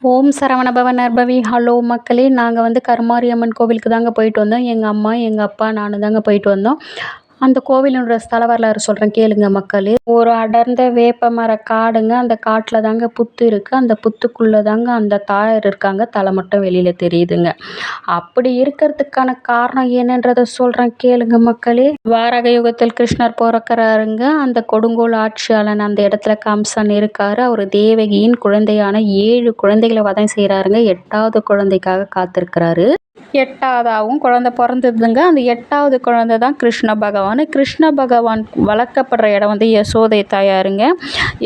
ஓம் சரவணபவ நற்பவி. Hello மக்களே, நாங்கள் வந்து கருமாரியம்மன் கோவிலுக்கு தாங்க போயிட்டு வந்தோம். எங்கள் அம்மா, எங்கள் அப்பா, நானும் தாங்க போயிட்டு வந்தோம். அந்த கோவிலோட ஸ்தல வரலாறு சொல்கிறேன் கேளுங்க மக்களே. ஒரு அடர்ந்த வேப்ப மர காடுங்க. அந்த காட்டில் தாங்க புத்து இருக்குது. அந்த புத்துக்குள்ளே தாங்க அந்த தாயார் இருக்காங்க. தலை மட்டும் வெளியில் தெரியுதுங்க. அப்படி இருக்கிறதுக்கான காரணம் என்னன்றதை சொல்கிறேன் கேளுங்க மக்களே. வாராக யுகத்தில் கிருஷ்ணர் பிறக்கிறாருங்க. அந்த கொடுங்கோல் ஆட்சியாளன் அந்த இடத்துல கம்சன் இருக்காரு. அவர் தேவகியின் குழந்தையான 7 குழந்தைகளை வதம் செய்கிறாருங்க. 8வது குழந்தைக்காக காத்திருக்கிறாரு. 8வதாகவும் குழந்தை பிறந்ததுங்க. அந்த 8வது குழந்தை தான் கிருஷ்ண பகவான். கிருஷ்ண பகவான் வளர்க்கப்படுற இடம் வந்து யசோதை தாயாருங்க.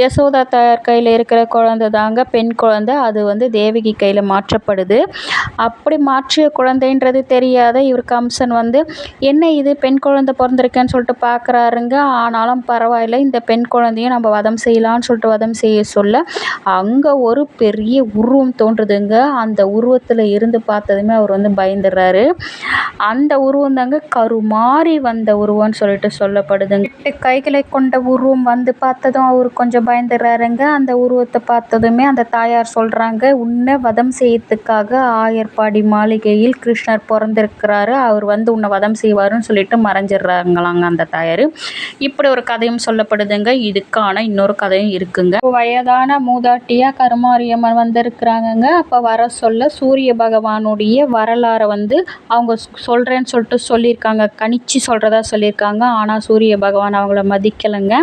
யசோதா தாயார் கையில் இருக்கிற குழந்தை தாங்க பெண் குழந்தை. அது வந்து தேவகி கையில் மாற்றப்படுது. அப்படி மாற்றிய குழந்தைன்றது தெரியாத இவர் கம்சன் வந்து என்ன இது பெண் குழந்தை பிறந்திருக்கேன்னு சொல்லிட்டு பார்க்குறாருங்க. ஆனாலும் பரவாயில்ல, இந்த பெண் குழந்தையும் நம்ம வதம் செய்யலான்னு சொல்லிட்டு வதம் செய்ய சொல்ல அங்கே ஒரு பெரிய உருவம் தோன்றுதுங்க. அந்த உருவத்தில் இருந்து பார்த்ததுமே அவர் வந்து பயந்துடுறாரு. அந்த உருவம் தாங்க கருமாறி வந்த உருவம்னு சொல்லிட்டு சொல்லப்படுதுங்க. 8 கைகளை கொண்ட உருவம் வந்து பார்த்ததும் அவர் கொஞ்சம் பயந்துடுறாருங்க. அந்த உருவத்தை பார்த்ததுமே அந்த தாயார் சொல்கிறாங்க, உன்னை வதம் செய்யறதுக்காக ஆயர்பாடி மாளிகையில் கிருஷ்ணர் பிறந்திருக்கிறாரு. அவர் வந்து உன்னை வதம் செய்வாருன்னு சொல்லிட்டு மறைஞ்சிடுறாங்களாங்க அந்த தாயார். இப்படி ஒரு கதையும் சொல்லப்படுதுங்க. இதுக்கான இன்னொரு கதையும் இருக்குங்க. வயதான மூதாட்டியாக கருமாரியம்மன் வந்திருக்கிறாங்கங்க. அப்போ வர சொல்ல சூரிய பகவானுடைய வரலாறை வந்து அவங்க சொல்கிறேன்னு சொல்லிட்டு சொல்லியிருக்காங்க. கணிச்சு சொல்கிறதா சொல்லியிருக்காங்க. ஆனால் சூரிய பகவான் அவங்கள மதிக்கலைங்க.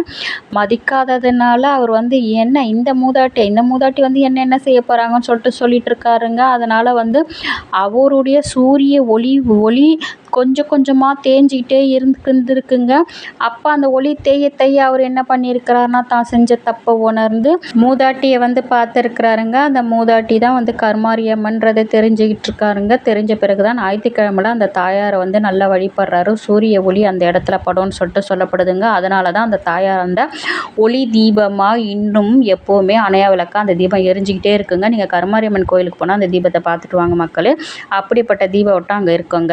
மதிக்காததுனால அவர் வந்து என்ன இந்த மூதாட்டி வந்து என்ன செய்ய போகிறாங்கன்னு சொல்லிட்டு சொல்லிட்டு இருக்காருங்க. அதனால் வந்து அவருடைய சூரிய ஒளி கொஞ்சம் கொஞ்சமாக தேஞ்சிக்கிட்டே இருந்துருக்குங்க. அப்போ அந்த ஒளி தேய அவர் என்ன பண்ணியிருக்கிறாருன்னா தான் செஞ்ச தப்பை உணர்ந்து மூதாட்டியை வந்து பார்த்துருக்கிறாருங்க. அந்த மூதாட்டி தான் வந்து கருமாரியம்மன்றதை தெரிஞ்சுக்கிட்டு இருக்காருங்க. தெரிஞ்ச பிறகு தான் ஞாயிற்றுக்கிழமையில் அந்த தாயாரை வந்து நல்லா வழிபடுறாரு. சூரிய ஒளி அந்த இடத்துல படும்னு சொல்லிட்டு சொல்லப்படுதுங்க. அதனால தான் அந்த தாயார் அந்த ஒளி தீபமாக இன்னும் எப்போவுமே அணையா விளக்கா அந்த தீபம் எரிஞ்சிக்கிட்டே இருக்குங்க. நீங்கள் கருமாரியம்மன் கோயிலுக்கு போனால் அந்த தீபத்தை பார்த்துட்டு வாங்க மக்களே. அப்படிப்பட்ட தீப ஓட்டம் அங்கே இருக்குங்க.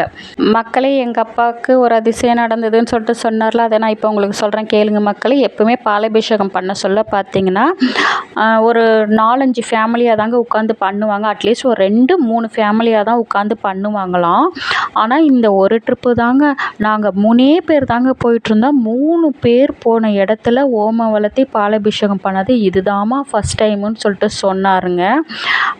மக்களே, எங்கள் அப்பாவுக்கு ஒரு அதிசயம் நடந்ததுன்னு சொல்லிட்டு சொன்னார்ல, அதை நான் இப்போ உங்களுக்கு சொல்கிறேன் கேளுங்க மக்களே. எப்பவுமே பாலாபிஷேகம் பண்ண சொல்ல பார்த்தீங்கன்னா ஒரு 4-5 ஃபேமிலியாக தாங்க உட்காந்து பண்ணுவாங்க. அட்லீஸ்ட் ஒரு 2-3 ஃபேமிலியாக தான் உட்காந்து பண்ணுவாங்களாம். ஆனால் இந்த ஒரு ட்ரிப்பு தாங்க நாங்கள் 3 பேர் தாங்க போயிட்டுருந்தோம். 3 பேர் போன இடத்துல ஓமம் வளர்த்தி பாலாபிஷேகம் பண்ணது இதுதாம்மா ஃபஸ்ட் டைமுன்னு சொல்லிட்டு சொன்னாருங்க.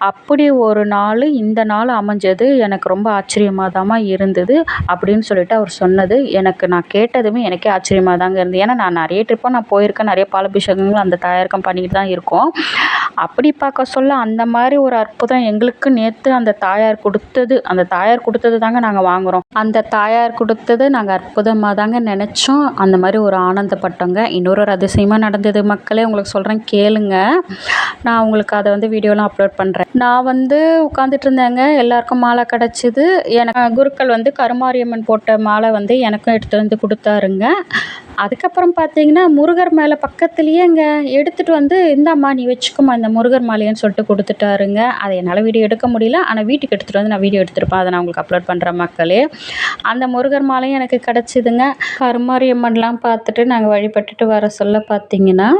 அப்படி ஒரு நாள் இந்த நாள் அமைஞ்சது எனக்கு ரொம்ப ஆச்சரியமாக தாம்மா இருந்தது அப்படின்னு சொல்லிட்டு அவர் சொன்னது நான் கேட்டதுமே எனக்கே ஆச்சரியமாக தாங்க இருந்தது. ஏன்னா நான் நிறைய ட்ரிப்பாக நான் போயிருக்கேன். நிறைய பாலாபிஷேகங்கள் அந்த தாயாருக்கும் பண்ணிக்கிட்டு தான் இருக்கோம். அப்படி பார்க்க சொல்ல அந்த மாதிரி ஒரு அற்புதம் எங்களுக்கு நேற்று அந்த தாயார் கொடுத்தது தாங்க நாங்கள் வாங்குகிறோம். அந்த தாயார் கொடுத்தது நாங்கள் அற்புதமாக தாங்க நினச்சோம். அந்த மாதிரி ஒரு ஆனந்தப்பட்டோங்க. இன்னொரு அதிசயமாக நடந்தது மக்களே, உங்களுக்கு சொல்கிறேன் கேளுங்க. நான் உங்களுக்கு அதை வந்து வீடியோலாம் அப்லோட் பண்ணுறேன். நான் வந்து உட்காந்துட்டு இருந்தேங்க. எல்லாருக்கும் மாலை கிடச்சிது. எனக்கு குருக்கள் வந்து கருமாரியம்மன் போட்ட மாலை வந்து எனக்கும் எடுத்து வந்து கொடுத்தாருங்க. அதுக்கப்புறம் பார்த்தீங்கன்னா முருகர் மேலே பக்கத்துலேயே எடுத்துகிட்டு வந்து இந்தாம்மா நீ வச்சுக்கோமா இந்த முருகர் மாலைன்னு சொல்லிட்டு கொடுத்துட்டாருங்க. அதை என்னால் வீடியோ எடுக்க முடியல. ஆனால் வீட்டுக்கு எடுத்துகிட்டு வந்து நான் வீடியோ எடுத்துருப்பேன். அதை நான் உங்களுக்கு அப்லோட் பண்ணுறேன் மக்களே. அந்த முருகர் மாலையும் எனக்கு கிடச்சிதுங்க. கருமாரியம்மன்லாம் பார்த்துட்டு நாங்கள் வழிபட்டுட்டு வர சொல்ல பார்த்தீங்கன்னா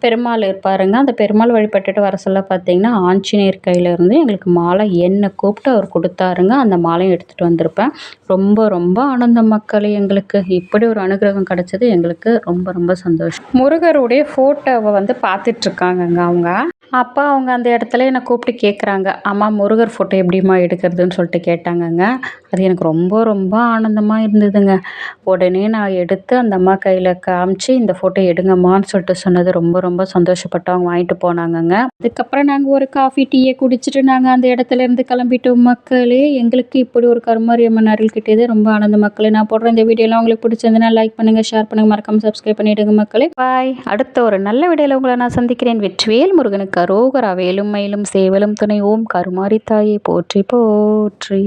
பெருமாள் இருப்பாருங்க. அந்த பெருமாள் வழிபட்டுட்டு வர சொல்ல பார்த்தீங்கன்னா ஆஞ்சநேயர் கையிலேருந்து எங்களுக்கு மாலை என்னை கூப்பிட்டு அவர் கொடுத்தாருங்க. அந்த மாலையும் எடுத்துகிட்டு வந்திருப்பேன். ரொம்ப ரொம்ப ஆனந்தம் மக்களே. எங்களுக்கு இப்படி ஒரு அனுகிரகம் கிடச்சது எங்களுக்கு ரொம்ப ரொம்ப சந்தோஷம். முருகருடைய ஃபோட்டோவை வந்து பார்த்துட்ருக்காங்கங்க அவங்க. அப்போ அவங்க அந்த இடத்துல என்னை கூப்பிட்டு கேட்குறாங்க, அம்மா முருகர் ஃபோட்டோ எப்படிம்மா எடுக்கிறதுன்னு சொல்லிட்டு கேட்டாங்கங்க. அது எனக்கு ரொம்ப ரொம்ப ஆனந்தமாக இருந்ததுங்க. உடனே நான் எடுத்து அந்த அம்மா கையில் காமிச்சு இந்த ஃபோட்டோ எடுங்கம்மான்னு சொல்லிட்டு சொன்னது ரொம்ப ரொம்ப சந்தோஷப்பட்டு அவங்க வாங்கிட்டு போனாங்கங்க. அதுக்கப்புறம் நாங்கள் ஒரு காஃபி டீயை குடிச்சிட்டு நாங்கள் அந்த இடத்துல இருந்து கிளம்பிட்டோம் மக்களே. எங்களுக்கு இப்படி ஒரு கருமாரியம்மன் அருள் கிட்டியது ரொம்ப ஆனந்தம் மக்களே. நான் போடுற இந்த வீடியோலாம் உங்களுக்கு பிடிச்சிருந்ததுன்னா லைக் பண்ணுங்கள், ஷேர் பண்ணுங்கள், மறக்காம சப்ஸ்கிரைப் பண்ணிவிடுங்க மக்களே. பாய். அடுத்த ஒரு நல்ல வீடியோவில் உங்களை நான் சந்திக்கிறேன். வெற்றிவேல் முருகனுக்கு அரோகரா. வேலும் மயிலும் சேவலும் துணை. ஓம் கருமாரி தாயே போற்றி போற்றி.